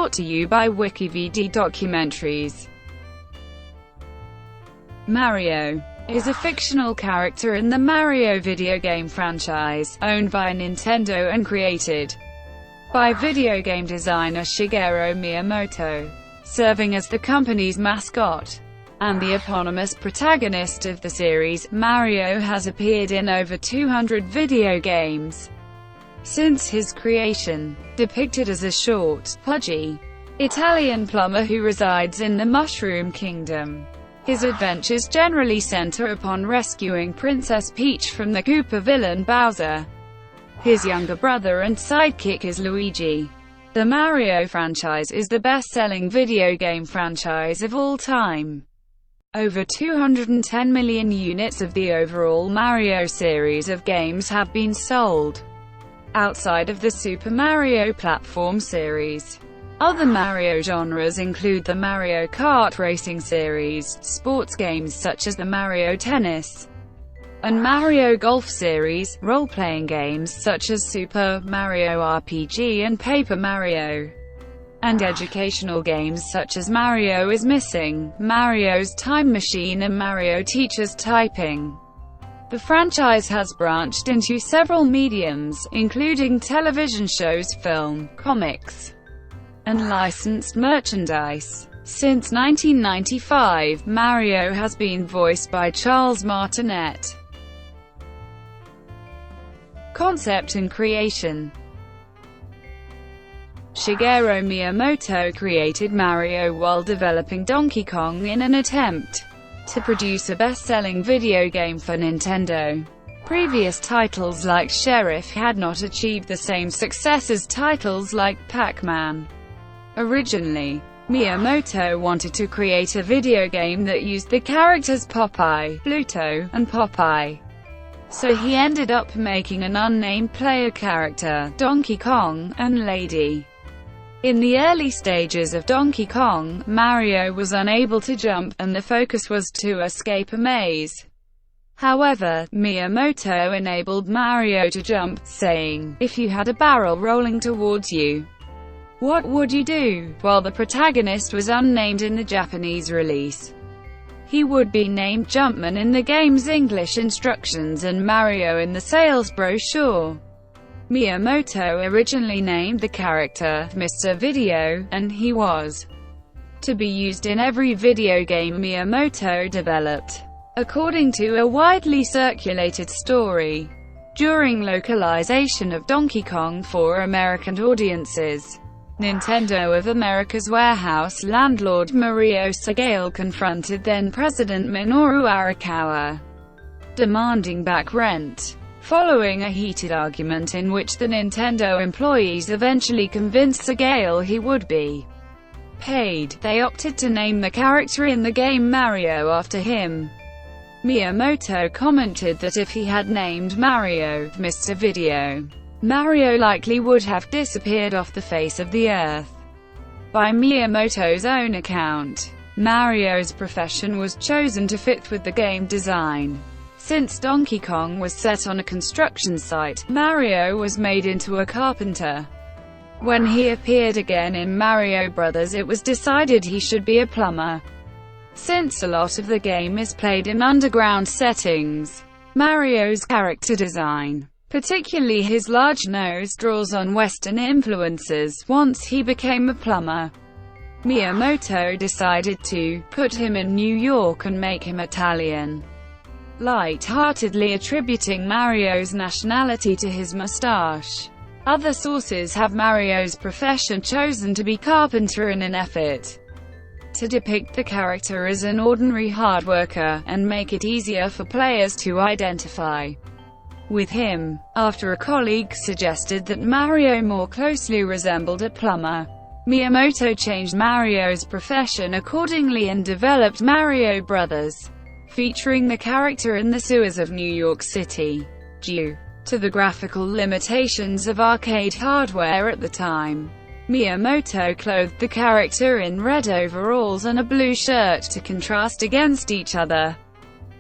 brought to you by WikiVidi Documentaries. Mario is a fictional character in the Mario video game franchise, owned by Nintendo and created by video game designer Shigeru Miyamoto, serving as the company's mascot and the eponymous protagonist of the series. Mario has appeared in over 200 video games since his creation, depicted as a short, pudgy Italian plumber who resides in the Mushroom Kingdom. His adventures generally center upon rescuing Princess Peach from the Koopa villain Bowser. His younger brother and sidekick is Luigi. The Mario franchise is the best-selling video game franchise of all time. Over 210 million units of the overall Mario series of games have been sold outside of the Super Mario platform series. Other Mario genres include the Mario Kart racing series, sports games such as the Mario Tennis and Mario Golf series, role-playing games such as Super Mario RPG and Paper Mario, and educational games such as Mario is Missing, Mario's Time Machine and Mario Teaches Typing. The franchise has branched into several mediums, including television shows, film, comics, and licensed merchandise. Since 1995, Mario has been voiced by Charles Martinet. Concept and creation. Shigeru Miyamoto created Mario while developing Donkey Kong in an attempt to produce a best-selling video game for Nintendo. Previous titles like Sheriff had not achieved the same success as titles like Pac-Man. Originally, Miyamoto wanted to create a video game that used the characters Popeye, Pluto, and Popeye. So he ended up making an unnamed player character, Donkey Kong, and Lady. In the early stages of Donkey Kong, Mario was unable to jump, and the focus was to escape a maze. However, Miyamoto enabled Mario to jump, saying, "If you had a barrel rolling towards you, what would you do?" While the protagonist was unnamed in the Japanese release, he would be named Jumpman in the game's English instructions and Mario in the sales brochure. Miyamoto originally named the character Mr. Video, and he was to be used in every video game Miyamoto developed. According to a widely circulated story, during localization of Donkey Kong for American audiences, Nintendo of America's warehouse landlord Mario Segale confronted then-President Minoru Arakawa, demanding back rent. Following a heated argument in which the Nintendo employees eventually convinced Segale he would be paid, they opted to name the character in the game Mario after him. Miyamoto commented that if he had named Mario Mr. Video, Mario likely would have disappeared off the face of the earth. By Miyamoto's own account, Mario's profession was chosen to fit with the game design. Since Donkey Kong was set on a construction site, Mario was made into a carpenter. When he appeared again in Mario Bros., it was decided he should be a plumber. Since a lot of the game is played in underground settings, Mario's character design, particularly his large nose, draws on Western influences. Once he became a plumber, Miyamoto decided to put him in New York and make him Italian, light-heartedly attributing Mario's nationality to his mustache. Other sources have Mario's profession chosen to be carpenter in an effort to depict the character as an ordinary hard worker, and make it easier for players to identify with him. After a colleague suggested that Mario more closely resembled a plumber, Miyamoto changed Mario's profession accordingly and developed Mario Bros., featuring the character in the sewers of New York City. Due to the graphical limitations of arcade hardware at the time, Miyamoto clothed the character in red overalls and a blue shirt to contrast against each other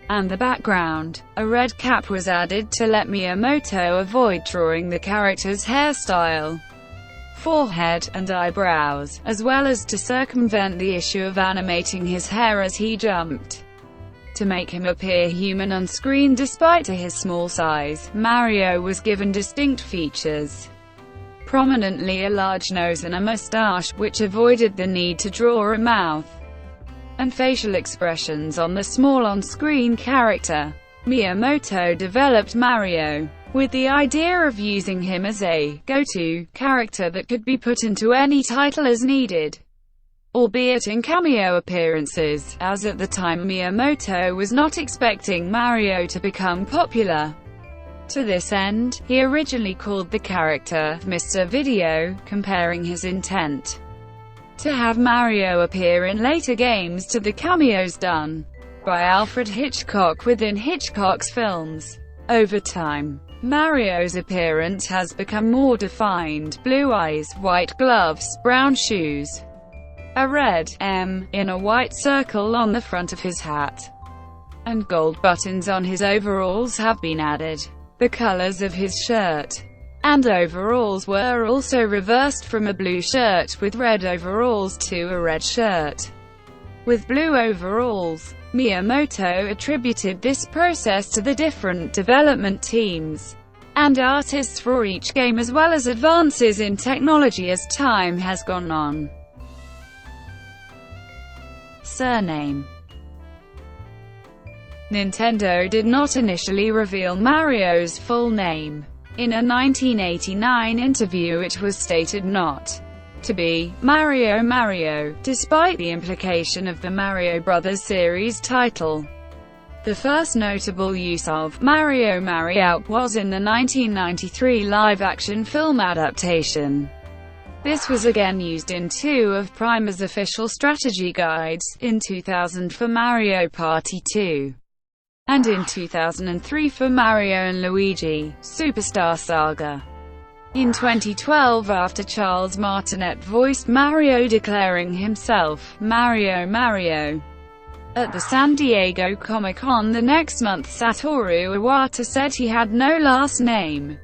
and the background. A red cap was added to let Miyamoto avoid drawing the character's hairstyle. forehead, and eyebrows, as well as to circumvent the issue of animating his hair as he jumped. To make him appear human on screen despite his small size, Mario was given distinct features. Prominently a large nose and a mustache, which avoided the need to draw a mouth, and facial expressions on the small on-screen character. Miyamoto developed Mario with the idea of using him as a go-to character that could be put into any title as needed, albeit in cameo appearances, as at the time Miyamoto was not expecting Mario to become popular. To this end, he originally called the character Mr. Video, comparing his intent to have Mario appear in later games to the cameos done by Alfred Hitchcock within Hitchcock's films. Over time, Mario's appearance has become more defined: blue eyes, white gloves, brown shoes, a red M in a white circle on the front of his hat, and gold buttons on his overalls have been added. The colors of his shirt and overalls were also reversed from a blue shirt with red overalls to a red shirt with blue overalls. Miyamoto attributed this process to the different development teams and artists for each game, as well as advances in technology as time has gone on. Surname. Nintendo did not initially reveal Mario's full name. In a 1989 interview it was stated not to be Mario, despite the implication of the Mario Bros. Series title. The first notable use of Mario was in the 1993 live-action film adaptation. This was again used in two of Primer's official strategy guides, in 2000 for Mario Party 2. And in 2003 for Mario & Luigi, Superstar Saga. In 2012, after Charles Martinet voiced Mario, declaring himself Mario at the San Diego Comic-Con the next month, Satoru Iwata said he had no last name,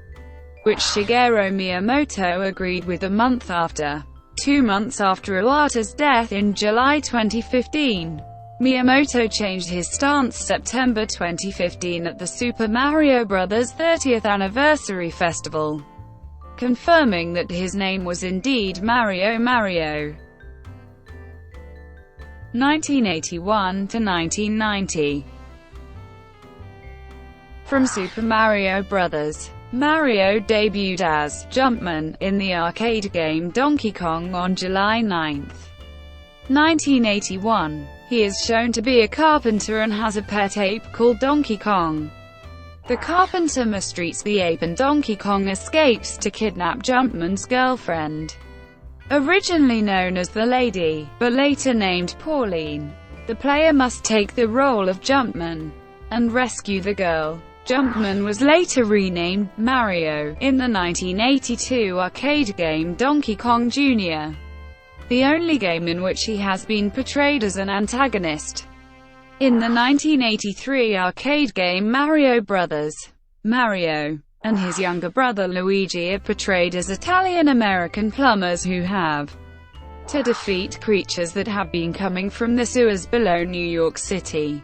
which Shigeru Miyamoto agreed with a month after. 2 months after Iwata's death in July 2015. Miyamoto changed his stance September 2015 at the Super Mario Bros. 30th Anniversary Festival, confirming that his name was indeed Mario. 1981 to 1990. From Super Mario Bros., Mario debuted as Jumpman in the arcade game Donkey Kong on July 9, 1981. He is shown to be a carpenter and has a pet ape called Donkey Kong. The carpenter mistreats the ape and Donkey Kong escapes to kidnap Jumpman's girlfriend, originally known as the Lady, but later named Pauline. The player must take the role of Jumpman and rescue the girl. Jumpman was later renamed Mario in the 1982 arcade game Donkey Kong Jr., the only game in which he has been portrayed as an antagonist. In the 1983 arcade game Mario Bros., Mario and his younger brother Luigi are portrayed as Italian-American plumbers who have to defeat creatures that have been coming from the sewers below New York City.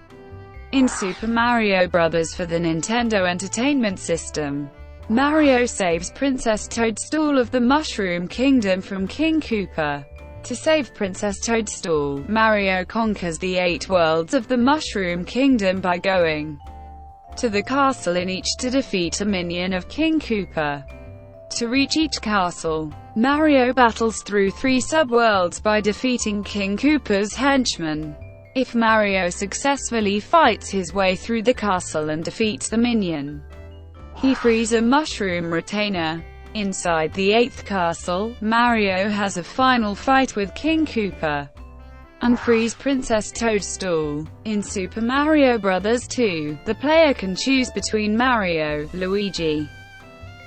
In Super Mario Bros. For the Nintendo Entertainment System, Mario saves Princess Toadstool of the Mushroom Kingdom from King Koopa. To save Princess Toadstool, Mario conquers the 8 worlds of the Mushroom Kingdom by going to the castle in each to defeat a minion of King Koopa. To reach each castle, Mario battles through 3 sub-worlds by defeating King Koopa's henchmen. If Mario successfully fights his way through the castle and defeats the minion, he frees a mushroom retainer. Inside the 8th castle, Mario has a final fight with King Koopa and frees Princess Toadstool. In Super Mario Bros. 2, the player can choose between Mario, Luigi,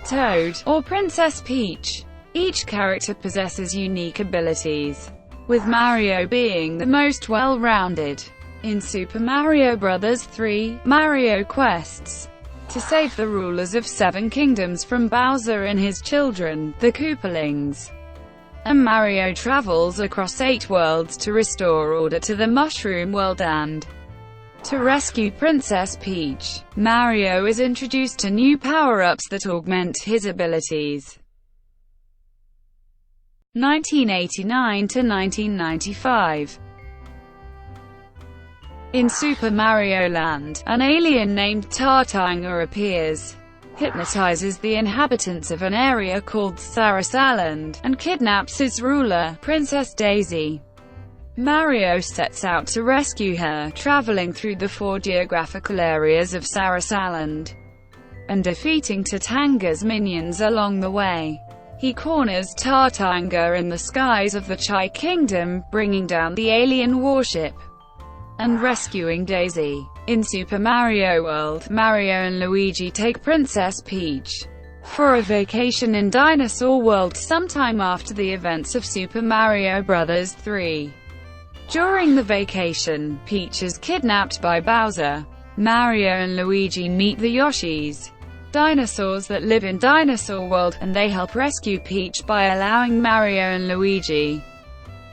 Toad, or Princess Peach. Each character possesses unique abilities, with Mario being the most well-rounded. In Super Mario Bros. 3, Mario quests to save the rulers of 7 kingdoms from Bowser and his children, the Koopalings. and Mario travels across 8 worlds to restore order to the Mushroom World and to rescue Princess Peach. Mario is introduced to new power-ups that augment his abilities. 1989 to 1995. In Super Mario Land, an alien named Tartanga appears, hypnotizes the inhabitants of an area called Saris Island, and kidnaps its ruler, Princess Daisy. Mario sets out to rescue her, traveling through the 4 geographical areas of Saris Island, and defeating Tartanga's minions along the way. He corners Tartanga in the skies of the Chai Kingdom, bringing down the alien warship and rescuing Daisy. In Super Mario World, Mario and Luigi take Princess Peach for a vacation in Dinosaur World sometime after the events of Super Mario Bros. 3. During the vacation, Peach is kidnapped by Bowser. Mario and Luigi meet the Yoshis, dinosaurs that live in Dinosaur World, and they help rescue Peach by allowing Mario and Luigi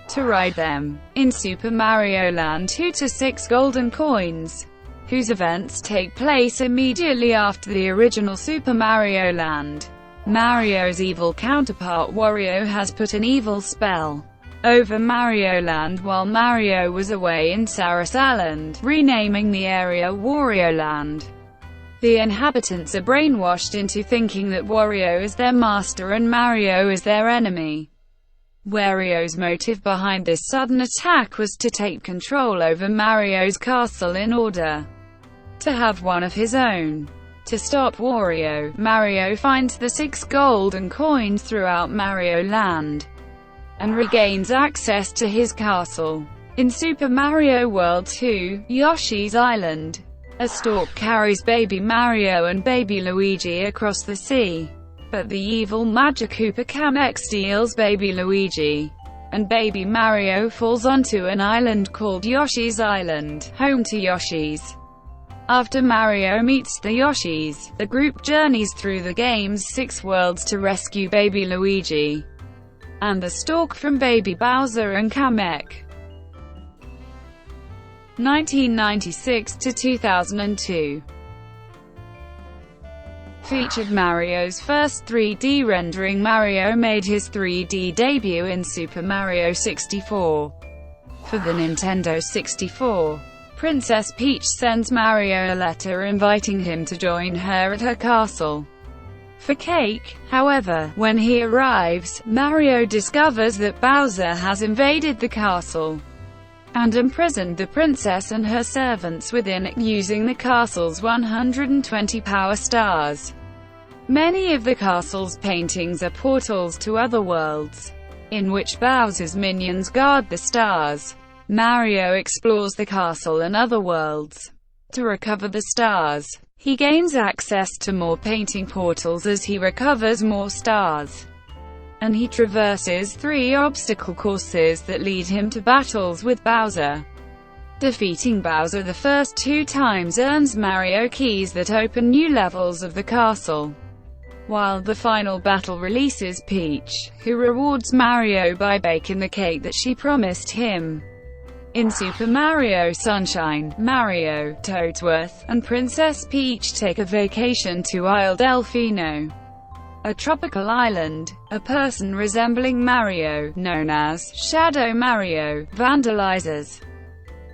to ride them. In Super Mario Land, 2 to 6 golden coins, whose events take place immediately after the original Super Mario Land. Mario's evil counterpart Wario has put an evil spell over Mario Land while Mario was away in Saris Island, renaming the area Wario Land. The inhabitants are brainwashed into thinking that Wario is their master and Mario is their enemy. Wario's motive behind this sudden attack was to take control over Mario's castle in order to have one of his own. To stop Wario, Mario finds the 6 golden coins throughout Mario Land and regains access to his castle. In Super Mario World 2, Yoshi's Island, a stork carries baby Mario and baby Luigi across the sea, but the evil Magic Koopa Kamek steals baby Luigi, and baby Mario falls onto an island called Yoshi's Island, home to Yoshis. After Mario meets the Yoshis, the group journeys through the game's 6 worlds to rescue baby Luigi and the stork from baby Bowser and Kamek. 1996 to 2002. Featured Mario's first 3D rendering. Mario made his 3D debut in Super Mario 64 for the Nintendo 64. Princess Peach sends Mario a letter inviting him to join her at her castle for cake. However, when he arrives, Mario discovers that Bowser has invaded the castle and imprisoned the princess and her servants within it, using the castle's 120 power stars. Many of the castle's paintings are portals to other worlds, in which Bowser's minions guard the stars. Mario explores the castle and other worlds to recover the stars. He gains access to more painting portals as he recovers more stars, and he traverses 3 obstacle courses that lead him to battles with Bowser. Defeating Bowser the first 2 times earns Mario keys that open new levels of the castle, while the final battle releases Peach, who rewards Mario by baking the cake that she promised him. In Super Mario Sunshine, Mario, Toadsworth, and Princess Peach take a vacation to Isle Delfino, a tropical island. A person resembling Mario, known as Shadow Mario, vandalizes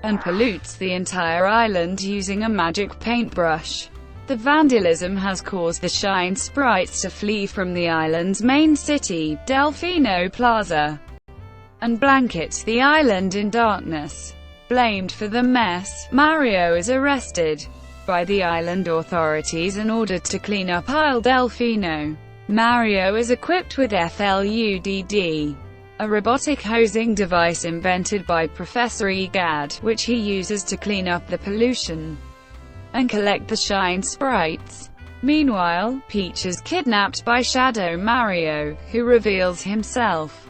and pollutes the entire island using a magic paintbrush. The vandalism has caused the Shine sprites to flee from the island's main city, Delfino Plaza, and blanket the island in darkness. Blamed for the mess, Mario is arrested by the island authorities and ordered to clean up Isle Delfino. Mario is equipped with FLUDD, a robotic hosing device invented by Professor Egad, which he uses to clean up the pollution and collect the Shine sprites. Meanwhile, Peach is kidnapped by Shadow Mario, who reveals himself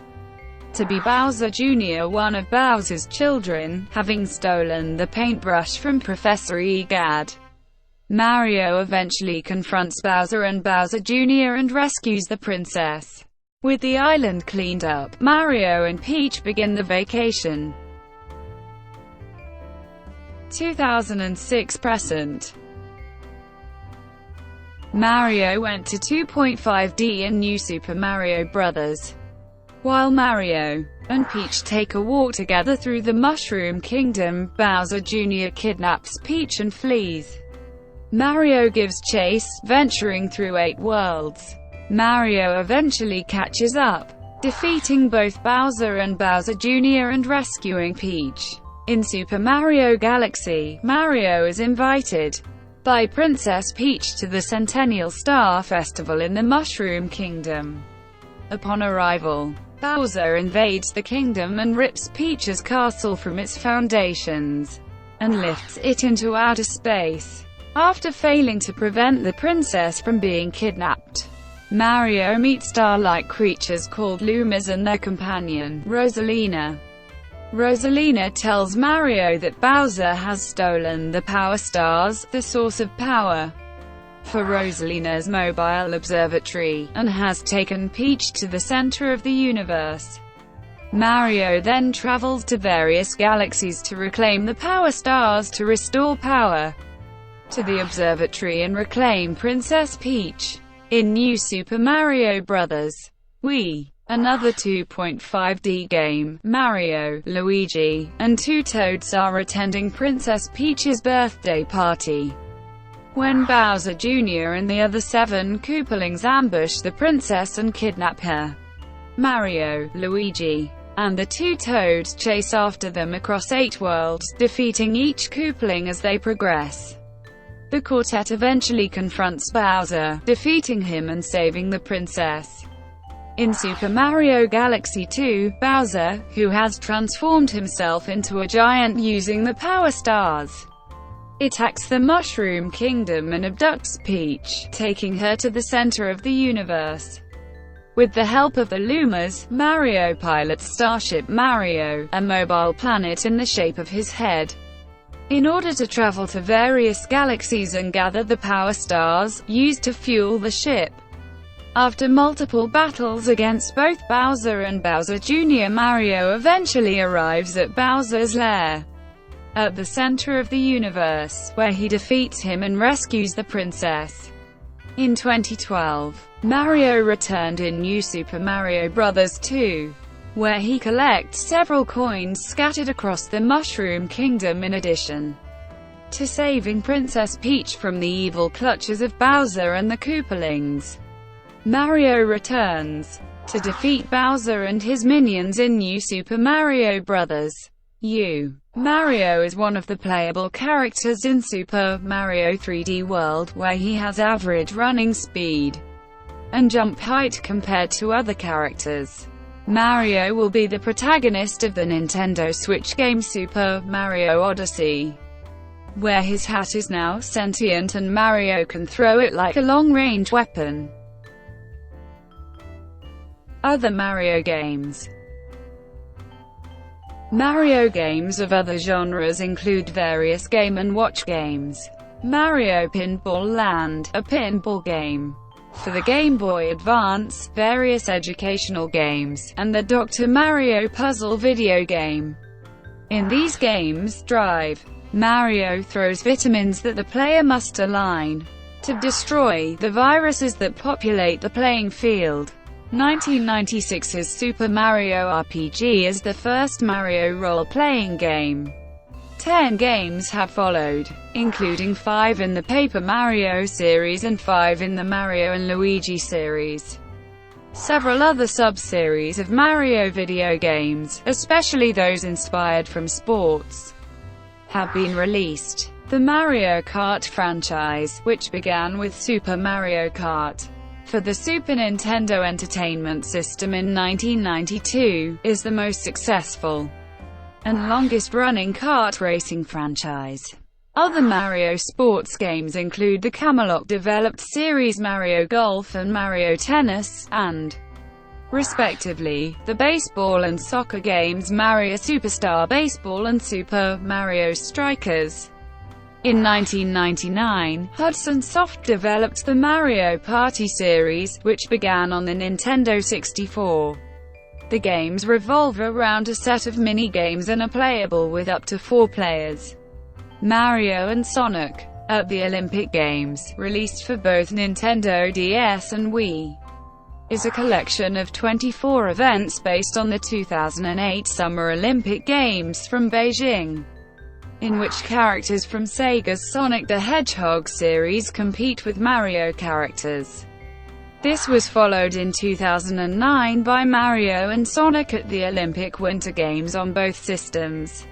to be Bowser Jr., one of Bowser's children, having stolen the paintbrush from Professor Egad. Mario eventually confronts Bowser and Bowser Jr. and rescues the princess. With the island cleaned up, Mario and Peach begin the vacation. 2006 present. Mario went to 2.5D in New Super Mario Bros. While Mario and Peach take a walk together through the Mushroom Kingdom, Bowser Jr. kidnaps Peach and flees. Mario gives chase, venturing through 8 worlds. Mario eventually catches up, defeating both Bowser and Bowser Jr. and rescuing Peach. In Super Mario Galaxy, Mario is invited by Princess Peach to the Centennial Star Festival in the Mushroom Kingdom. Upon arrival, Bowser invades the kingdom and rips Peach's castle from its foundations, and lifts it into outer space. After failing to prevent the princess from being kidnapped, Mario meets star-like creatures called Lumas and their companion, Rosalina. Rosalina tells Mario that Bowser has stolen the Power Stars, the source of power, for Rosalina's mobile observatory, and has taken Peach to the center of the universe. Mario then travels to various galaxies to reclaim the Power Stars to restore power to the observatory and reclaim Princess Peach. In New Super Mario Bros. Wii, another 2.5D game, Mario, Luigi, and 2 Toads are attending Princess Peach's birthday party. When Bowser Jr. and the other 7 Koopalings ambush the princess and kidnap her, Mario, Luigi, and the 2 Toads chase after them across 8 worlds, defeating each Koopaling as they progress. The quartet eventually confronts Bowser, defeating him and saving the princess. In Super Mario Galaxy 2, Bowser, who has transformed himself into a giant using the Power Stars, attacks the Mushroom Kingdom and abducts Peach, taking her to the center of the universe. With the help of the Lumas, Mario pilots Starship Mario, a mobile planet in the shape of his head, in order to travel to various galaxies and gather the Power Stars, used to fuel the ship. After multiple battles against both Bowser and Bowser Jr., Mario eventually arrives at Bowser's lair, at the center of the universe, where he defeats him and rescues the princess. In 2012, Mario returned in New Super Mario Bros. 2, where he collects several coins scattered across the Mushroom Kingdom in addition to saving Princess Peach from the evil clutches of Bowser and the Koopalings. Mario returns to defeat Bowser and his minions in New Super Mario Bros. U. Mario is one of the playable characters in Super Mario 3D World, where he has average running speed and jump height compared to other characters. Mario will be the protagonist of the Nintendo Switch game Super Mario Odyssey, where his hat is now sentient and Mario can throw it like a long-range weapon. Other Mario games. Mario games of other genres include various Game & Watch games, Mario Pinball Land, a pinball game for the Game Boy Advance, various educational games, and the Dr. Mario puzzle video game. In these games, Drive, Mario throws vitamins that the player must align to destroy the viruses that populate the playing field. 1996's Super Mario RPG is the first Mario role-playing game. 10 games have followed, including 5 in the Paper Mario series and 5 in the Mario and Luigi series. Several other sub-series of Mario video games, especially those inspired from sports, have been released. The Mario Kart franchise, which began with Super Mario Kart for the Super Nintendo Entertainment System in 1992, is the most successful and longest-running kart racing franchise. Other Mario sports games include the Camelot-developed series Mario Golf and Mario Tennis, and, respectively, the baseball and soccer games Mario Superstar Baseball and Super Mario Strikers. In 1999, Hudson Soft developed the Mario Party series, which began on the Nintendo 64. The games revolve around a set of mini-games and are playable with up to 4 players. Mario and Sonic at the Olympic Games, released for both Nintendo DS and Wii, is a collection of 24 events based on the 2008 Summer Olympic Games from Beijing, in which characters from Sega's Sonic the Hedgehog series compete with Mario characters. This was followed in 2009 by Mario and Sonic at the Olympic Winter Games on both systems,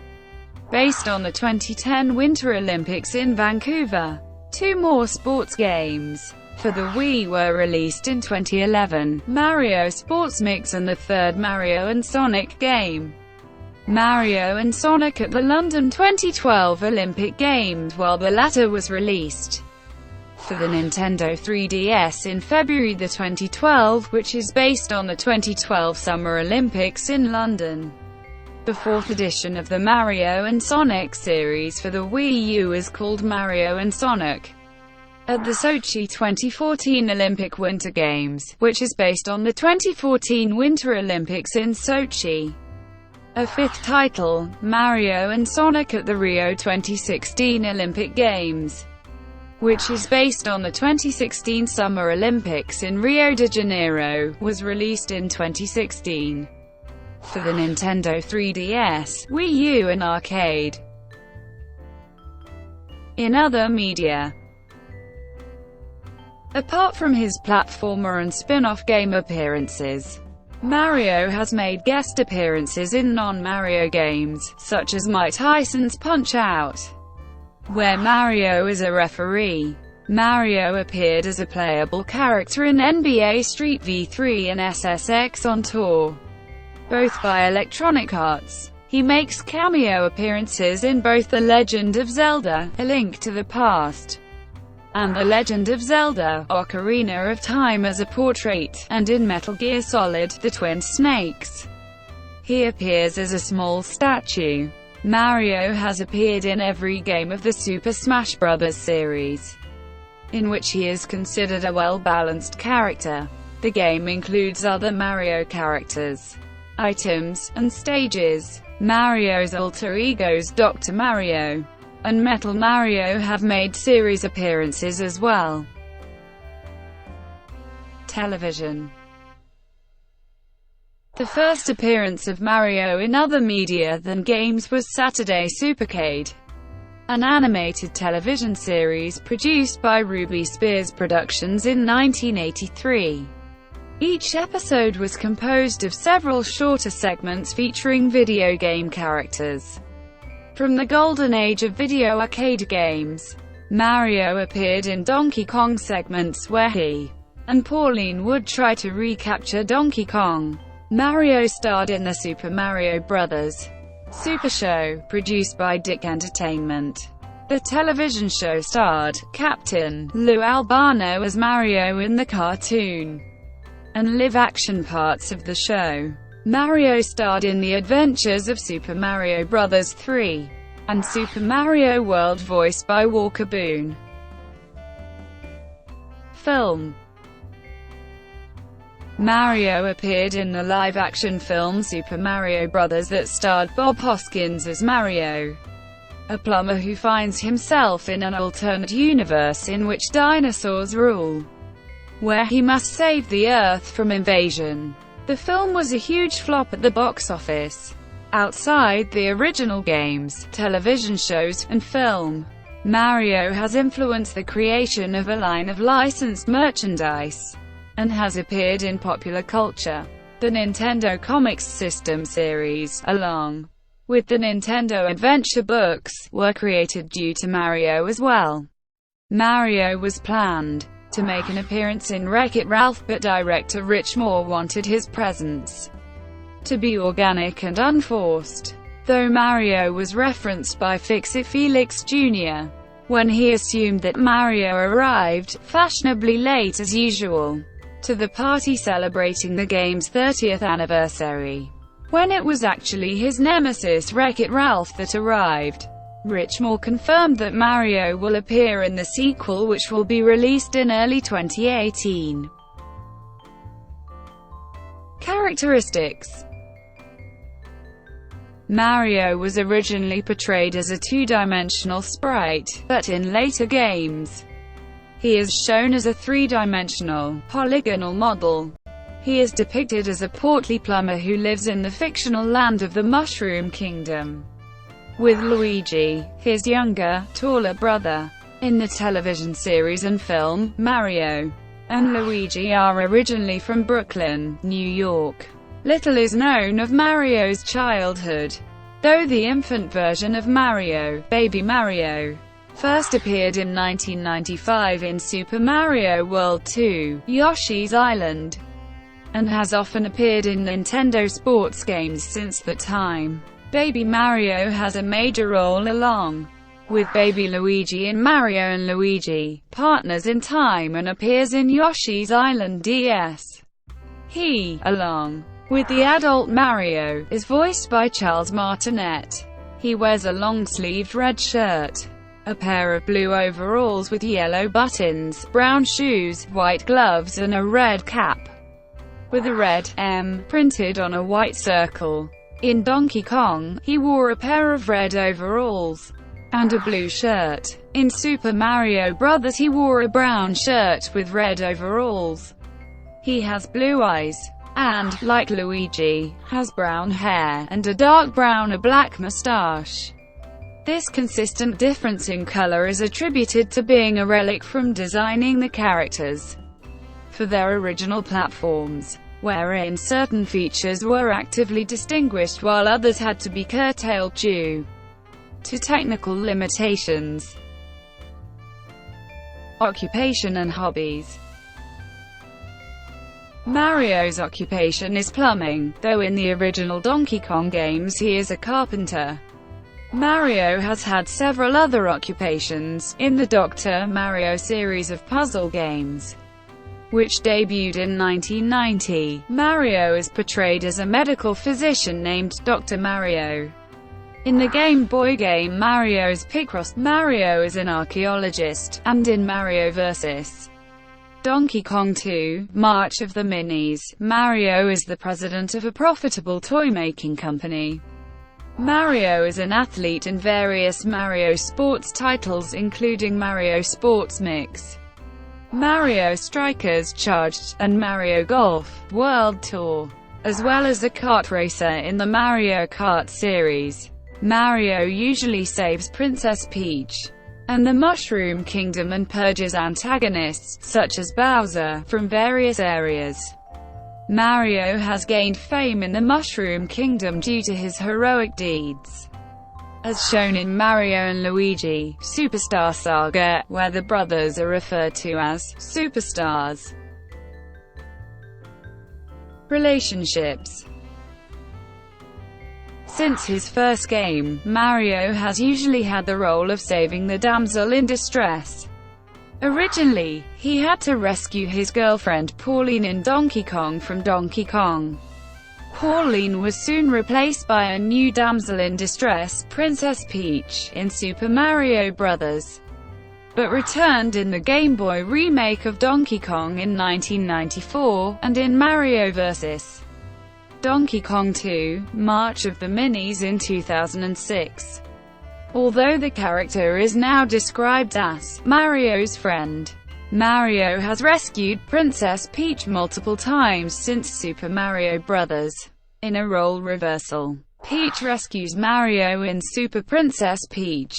based on the 2010 Winter Olympics in Vancouver. 2 more sports games for the Wii were released in 2011, Mario Sports Mix and the third Mario and Sonic game, Mario and Sonic at the London 2012 Olympic Games, while the latter was released for the Nintendo 3DS in February 2012, which is based on the 2012 Summer Olympics in London. The 4th edition of the Mario and Sonic series for the Wii U is called Mario and Sonic at the Sochi 2014 Olympic Winter Games, which is based on the 2014 Winter Olympics in Sochi. A 5th title, Mario and Sonic at the Rio 2016 Olympic Games, which is based on the 2016 Summer Olympics in Rio de Janeiro, was released in 2016 for the Nintendo 3DS, Wii U and arcade. In other media, apart from his platformer and spin-off game appearances, Mario has made guest appearances in non-Mario games, such as Mike Tyson's Punch-Out!, where Mario is a referee. Mario appeared as a playable character in NBA Street v3 and SSX on Tour, both by Electronic Arts. He makes cameo appearances in both The Legend of Zelda: A Link to the Past and The Legend of Zelda: Ocarina of Time as a portrait, and in Metal Gear Solid: The Twin Snakes, he appears as a small statue. Mario has appeared in every game of the Super Smash Bros. Series, in which he is considered a well-balanced character. The game includes other Mario characters, items, and stages. Mario's alter egos Dr. Mario and Metal Mario have made series appearances as well. Television. The first appearance of Mario in other media than games was Saturday Supercade, an animated television series produced by Ruby Spears Productions in 1983. Each episode was composed of several shorter segments featuring video game characters from the golden age of video arcade games. Mario appeared in Donkey Kong segments where he and Pauline would try to recapture Donkey Kong. Mario starred in the Super Mario Bros. Super Show, produced by Dick Entertainment. The television show starred Captain Lou Albano as Mario in the cartoon and live-action parts of the show. Mario starred in The Adventures of Super Mario Bros. 3 and Super Mario World, voiced by Walker Boone. Film. Mario appeared in the live-action film Super Mario Bros. That starred Bob Hoskins as Mario, a plumber who finds himself in an alternate universe in which dinosaurs rule, where he must save the Earth from invasion. The film was a huge flop at the box office. Outside the original games, television shows, and film, Mario has influenced the creation of a line of licensed merchandise and has appeared in popular culture. The Nintendo Comics System series, along with the Nintendo Adventure books, were created due to Mario as well. Mario was planned to make an appearance in Wreck-It Ralph, but director Rich Moore wanted his presence to be organic and unforced, though Mario was referenced by Fix-It Felix Jr. when he assumed that Mario arrived, fashionably late as usual, to the party celebrating the game's 30th anniversary, when it was actually his nemesis Wreck-It Ralph that arrived. Richmore confirmed that Mario will appear in the sequel, which will be released in early 2018. Characteristics. Mario was originally portrayed as a two-dimensional sprite, but in later games, he is shown as a three-dimensional, polygonal model. He is depicted as a portly plumber who lives in the fictional land of the Mushroom Kingdom, with Luigi, his younger, taller brother. In the television series and film, Mario and Luigi are originally from Brooklyn, New York. Little is known of Mario's childhood, though the infant version of Mario, Baby Mario, first appeared in 1995 in Super Mario World 2, Yoshi's Island, and has often appeared in Nintendo sports games since that time. Baby Mario has a major role along with Baby Luigi in Mario and Luigi, Partners in Time, and appears in Yoshi's Island DS. He, along with the adult Mario, is voiced by Charles Martinet. He wears a long-sleeved red shirt, a pair of blue overalls with yellow buttons, brown shoes, white gloves, and a red cap with a red M printed on a white circle. In Donkey Kong, he wore a pair of red overalls and a blue shirt. In Super Mario Bros. He wore a brown shirt with red overalls. He has blue eyes and, like Luigi, has brown hair, and a dark brown or black mustache. This consistent difference in color is attributed to being a relic from designing the characters for their original platforms, wherein certain features were actively distinguished while others had to be curtailed due to technical limitations. Occupation and hobbies. Mario's occupation is plumbing, though in the original Donkey Kong games he is a carpenter. Mario has had several other occupations. In the Dr. Mario series of puzzle games, which debuted in 1990, Mario is portrayed as a medical physician named Dr. Mario. In the Game Boy game Mario's Picross, Mario is an archaeologist, and in Mario vs. Donkey Kong 2, March of the Minis, Mario is the president of a profitable toy-making company. Mario is an athlete in various Mario sports titles including Mario Sports Mix, Mario Strikers Charged, and Mario Golf World Tour, as well as a kart racer in the Mario Kart series. Mario usually saves Princess Peach and the Mushroom Kingdom and purges antagonists, such as Bowser, from various areas. Mario has gained fame in the Mushroom Kingdom due to his heroic deeds, as shown in Mario and Luigi, Superstar Saga, where the brothers are referred to as superstars. Relationships. Since his first game, Mario has usually had the role of saving the damsel in distress. Originally, he had to rescue his girlfriend Pauline in Donkey Kong from Donkey Kong. Pauline was soon replaced by a new damsel in distress, Princess Peach, in Super Mario Bros., but returned in the Game Boy remake of Donkey Kong in 1994, and in Mario vs. Donkey Kong 2, March of the Minis in 2006. Although the character is now described as Mario's friend, Mario has rescued Princess Peach multiple times since Super Mario Bros. In a role reversal, Peach rescues Mario in Super Princess Peach.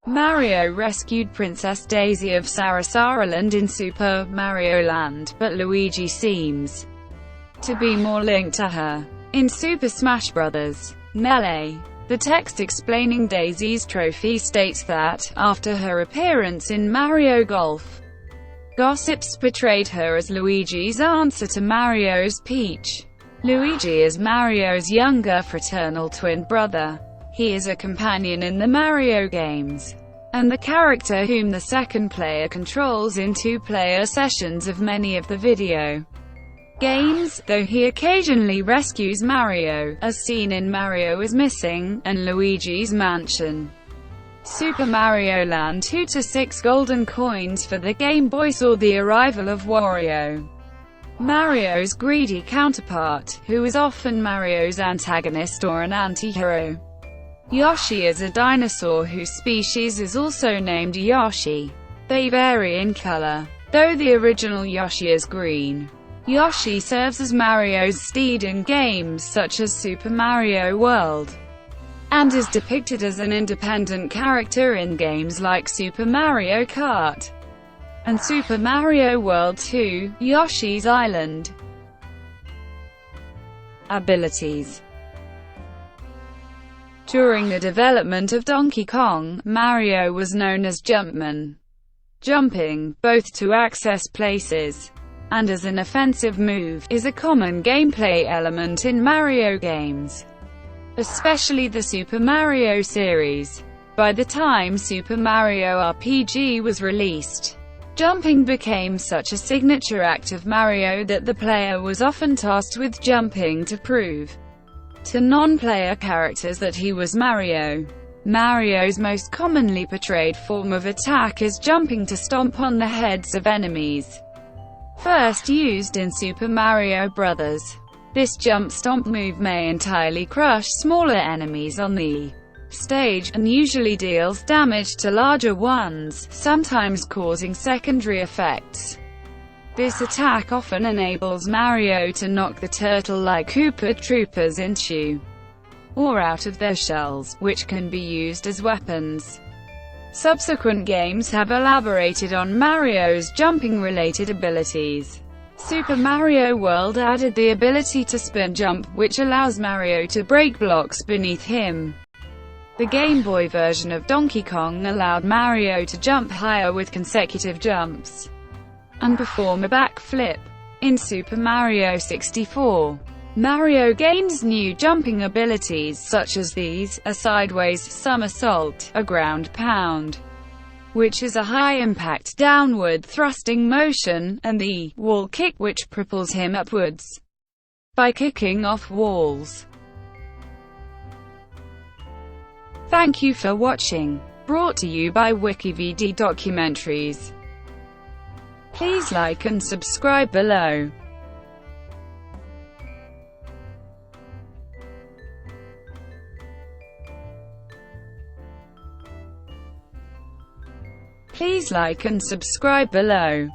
Mario rescued Princess Daisy of Sarasaraland in Super Mario Land, but Luigi seems to be more linked to her. In Super Smash Bros. Melee, the text explaining Daisy's trophy states that, after her appearance in Mario Golf, gossips portrayed her as Luigi's answer to Mario's Peach. Luigi is Mario's younger fraternal twin brother. He is a companion in the Mario games, and the character whom the second player controls in two-player sessions of many of the video games, though he occasionally rescues Mario, as seen in Mario is Missing, and Luigi's Mansion. Super Mario Land 2 to 6 golden coins for the Game Boy saw the arrival of Wario, Mario's greedy counterpart, who is often Mario's antagonist or an anti-hero. Yoshi is a dinosaur whose species is also named Yoshi. They vary in color, though the original Yoshi is green. Yoshi serves as Mario's steed in games such as Super Mario World, and is depicted as an independent character in games like Super Mario Kart and Super Mario World 2, Yoshi's Island. Abilities. During the development of Donkey Kong, Mario was known as Jumpman. Jumping, both to access places and as an offensive move, is a common gameplay element in Mario games, especially the Super Mario series. By the time Super Mario RPG was released, jumping became such a signature act of Mario that the player was often tasked with jumping to prove to non-player characters that he was Mario. Mario's most commonly portrayed form of attack is jumping to stomp on the heads of enemies. First used in Super Mario Bros., this jump stomp move may entirely crush smaller enemies on the stage, and usually deals damage to larger ones, sometimes causing secondary effects. This attack often enables Mario to knock the turtle-like Koopa troopers into or out of their shells, which can be used as weapons. Subsequent games have elaborated on Mario's jumping-related abilities. Super Mario World added the ability to spin jump, which allows Mario to break blocks beneath him. The Game Boy version of Donkey Kong allowed Mario to jump higher with consecutive jumps and perform a backflip. In Super Mario 64, Mario gains new jumping abilities such as these: a sideways somersault, a ground pound, which is a high-impact downward thrusting motion, and the wall kick, which propels him upwards by kicking off walls. Thank you for watching. Brought to you by WikiVidi Documentaries. Please like and subscribe below. Please like and subscribe below.